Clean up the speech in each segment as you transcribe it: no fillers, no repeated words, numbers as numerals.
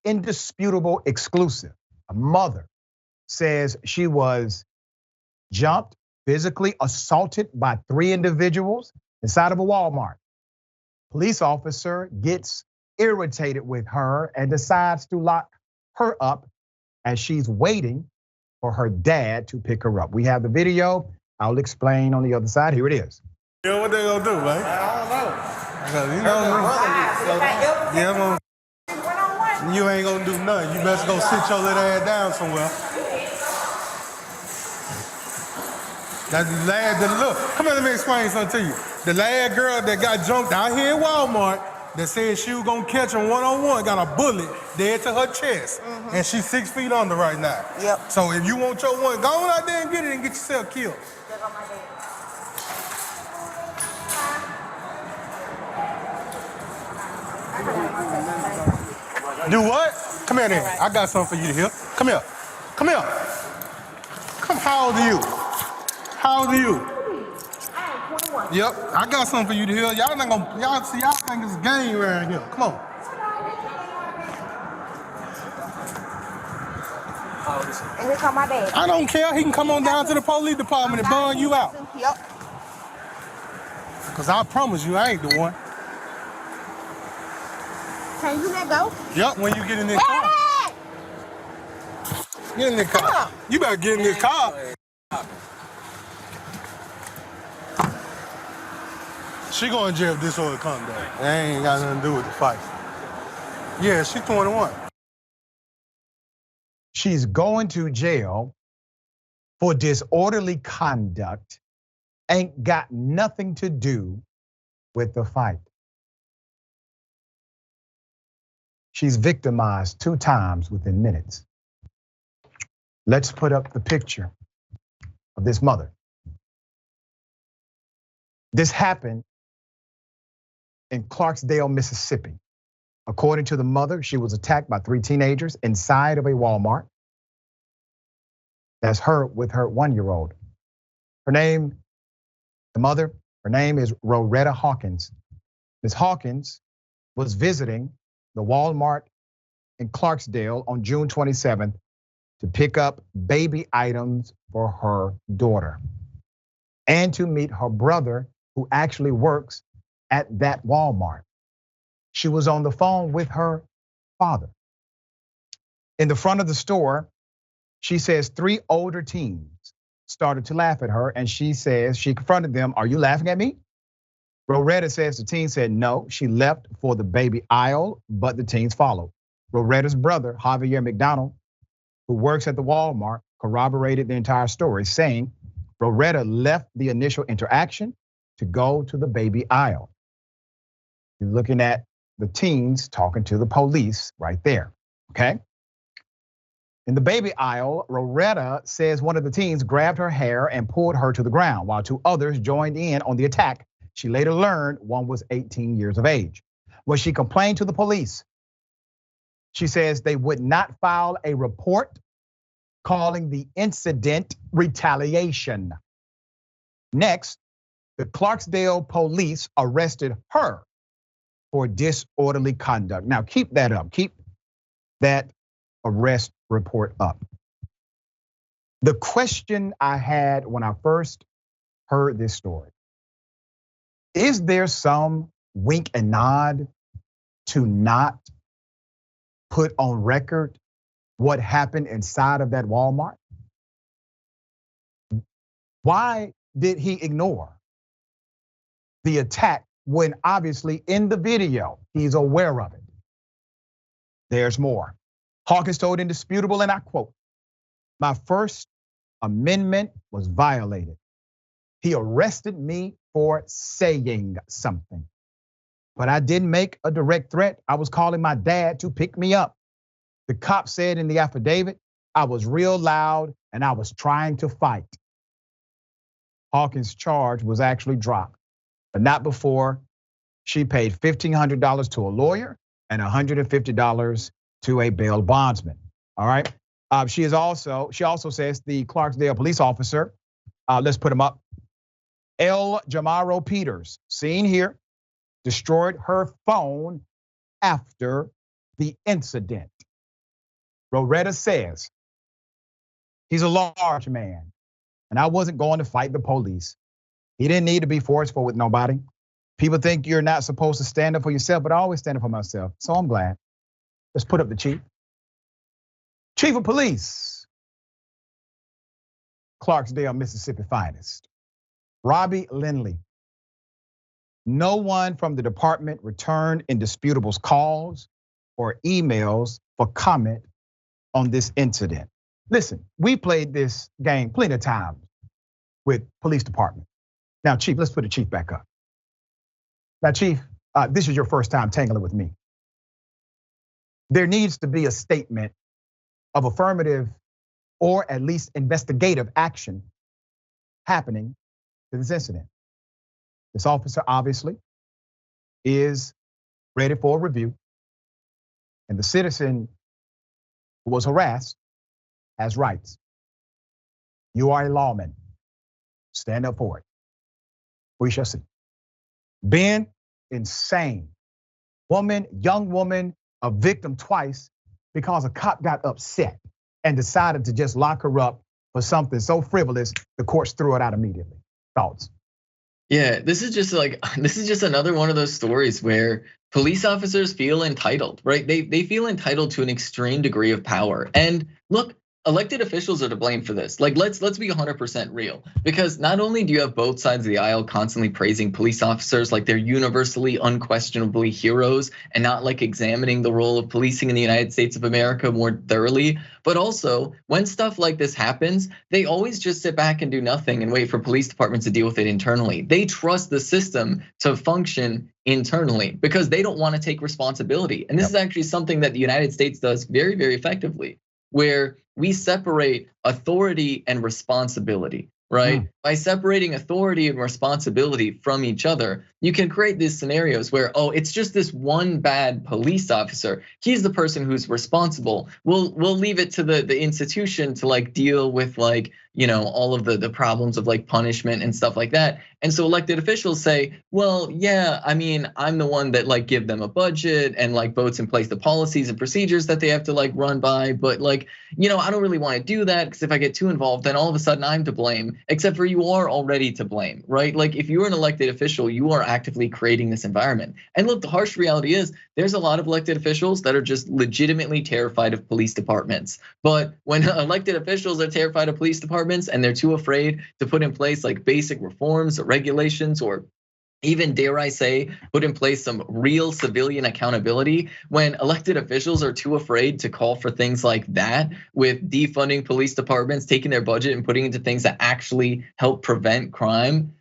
Indisputable exclusive. A mother says she was jumped, physically assaulted by 3 individuals inside of a Walmart. Police officer gets irritated with her and decides to lock her up as she's waiting for her dad to pick her up. We have the video. I'll explain on the other side. Here it is. You know what they gonna do, man? I don't know. You ain't gonna do nothing. You best go sit your little ass down somewhere. That's the lad that look. Come here, let me explain something to you. The lad girl that got jumped out here at Walmart that said she was gonna catch him one-on-one got a bullet dead to her chest. And she's 6 feet under right now. Yep. So if you want your one, go on out there and get it and get yourself killed. Do what? Come here then. I got something for you to hear. Come here. Come here. Come, how old are you? How old are you? Yep, I got something for you to hear. Y'all not gonna, y'all see, y'all think it's a game around here. Come on. And here come my dad. I don't care. He can come on down to the police department and bug you out. Yep. Cause I promise you, I ain't the one. Can you let go? Yep, when you get in this car. Get in this car. You better get in this car. She going to jail if this order come down. That ain't got nothing to do with the fight. Yeah, she's 21. She's going to jail for disorderly conduct. Ain't got nothing to do with the fight. She's victimized 2 times within minutes. Let's put up the picture of this mother. This happened in Clarksdale, Mississippi. According to the mother, she was attacked by 3 teenagers inside of a Walmart. That's her with her 1-year-old. Her name, the mother, her name is Roretta Hawkins. Ms. Hawkins was visiting the Walmart in Clarksdale on June 27th to pick up baby items for her daughter and to meet her brother who actually works at that Walmart. She was on the phone with her father. In the front of the store, she says 3 older teens started to laugh at her, and she says she confronted them, "Are you laughing at me?" Roretta says the teen said no. She left for the baby aisle, but the teens followed. Roretta's brother, Javier McDonald, who works at the Walmart, corroborated the entire story, saying Roretta left the initial interaction to go to the baby aisle. You're looking at the teens talking to the police right there, okay? In the baby aisle, Roretta says one of the teens grabbed her hair and pulled her to the ground, while 2 others joined in on the attack. She later learned one was 18 years of age. When she complained to the police, she says they would not file a report, calling the incident retaliation. Next, the Clarksdale police arrested her for disorderly conduct. Now keep that up, keep that arrest report up. The question I had when I first heard this story, is there some wink and nod to not put on record what happened inside of that Walmart? Why did he ignore the attack when obviously in the video he's aware of it? There's more. Hawkins told Indisputable, and I quote, "My First Amendment was violated. He arrested me for saying something. But I didn't make a direct threat. I was calling my dad to pick me up. The cop said in the affidavit, I was real loud and I was trying to fight." Hawkins' charge was actually dropped, but not before she paid $1,500 to a lawyer and $150 to a bail bondsman. All right. She also says the Clarksdale police officer, let's put him up, El Jamaro Peters, seen here, destroyed her phone after the incident. Roretta says he's a large man, and I wasn't going to fight the police. He didn't need to be forceful with nobody. People think you're not supposed to stand up for yourself, but I always stand up for myself. So I'm glad. Let's put up the chief. Chief of police, Clarksdale, Mississippi finest, Robbie Lindley. No one from the department returned Indisputable's calls or emails for comment on this incident. Listen, we played this game plenty of times with police department. Now, Chief, let's put the chief back up. Now, Chief, this is your first time tangling with me. There needs to be a statement of affirmative or at least investigative action happening to this incident. This officer obviously is ready for a review, and the citizen who was harassed has rights. You are a lawman. Stand up for it. We shall see. Ben, insane. Young woman, a victim twice because a cop got upset and decided to just lock her up for something so frivolous, the courts threw it out immediately. Thoughts? Yeah, this is just another one of those stories where police officers feel entitled, right? They feel entitled to an extreme degree of power. And look, elected officials are to blame for this. Like, let's be 100% real, because not only do you have both sides of the aisle constantly praising police officers like they're universally, unquestionably heroes and not like examining the role of policing in the United States of America more thoroughly, but also when stuff like this happens, they always just sit back and do nothing and wait for police departments to deal with it internally. They trust the system to function internally because they don't want to take responsibility. And this is actually something that the United States does very, very effectively, where we separate authority and responsibility, right? By separating authority and responsibility from each other, you can create these scenarios where, oh, it's just this one bad police officer. He's the person who's responsible. We'll leave it to the institution to like deal with like, all of the problems of like punishment and stuff like that. And so elected officials say, well, yeah, I mean, I'm the one that like give them a budget and like votes in place the policies and procedures that they have to like run by. But like, I don't really want to do that because if I get too involved, then all of a sudden I'm to blame, except for you are already to blame, right? Like if you're an elected official, you are actively creating this environment. And look, the harsh reality is there's a lot of elected officials that are just legitimately terrified of police departments. But when elected officials are terrified of police departments and they're too afraid to put in place like basic reforms or regulations or even, dare I say, put in place some real civilian accountability, when elected officials are too afraid to call for things like that, with defunding police departments, taking their budget and putting it into things that actually help prevent crime,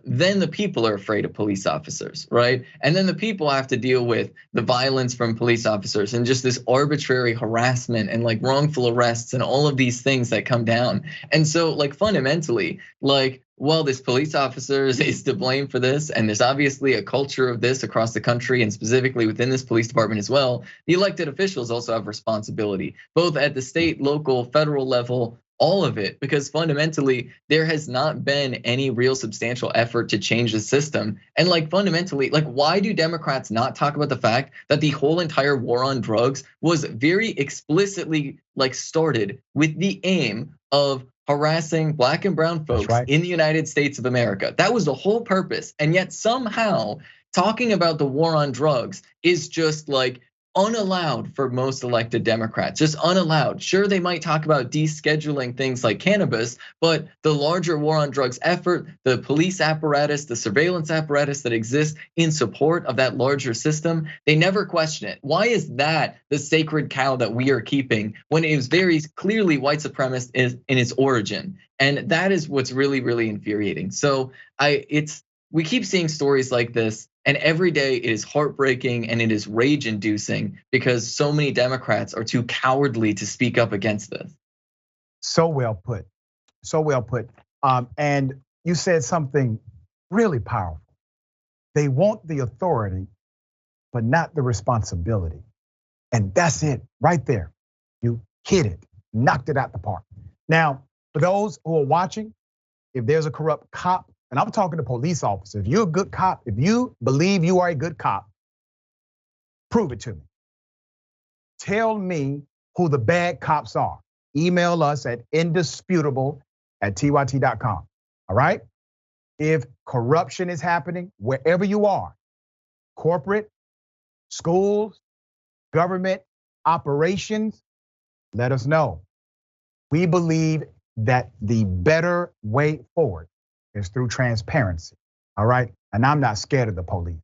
then the people are afraid of police officers, right? And then the people have to deal with the violence from police officers and just this arbitrary harassment and like wrongful arrests and all of these things that come down. And so like fundamentally, like, well, this police officer is to blame for this, and there's obviously a culture of this across the country and specifically within this police department as well. The elected officials also have responsibility, both at the state, local, federal level, all of it, because fundamentally there has not been any real substantial effort to change the system. And like fundamentally, like why do Democrats not talk about the fact that the whole entire war on drugs was very explicitly like started with the aim of harassing Black and brown folks in the United States of America? That was the whole purpose. And yet somehow talking about the war on drugs is just like unallowed for most elected Democrats, just unallowed. Sure, they might talk about descheduling things like cannabis, but the larger war on drugs effort, the police apparatus, the surveillance apparatus that exists in support of that larger system, they never question it. Why is that the sacred cow that we are keeping when it is very clearly white supremacist in its origin? And that is what's really, really infuriating. So we keep seeing stories like this, and every day it is heartbreaking and it is rage-inducing because so many Democrats are too cowardly to speak up against this. So well put, so well put. And you said something really powerful. They want the authority, but not the responsibility. And that's it right there. You hit it, knocked it out the park. Now, for those who are watching, if there's a corrupt cop, and I'm talking to police officers, if you're a good cop, if you believe you are a good cop, prove it to me. Tell me who the bad cops are. Email us at indisputable@tyt.com. All right? If corruption is happening wherever you are, corporate, schools, government, operations, let us know. We believe that the better way forward is through transparency. All right? And I'm not scared of the police.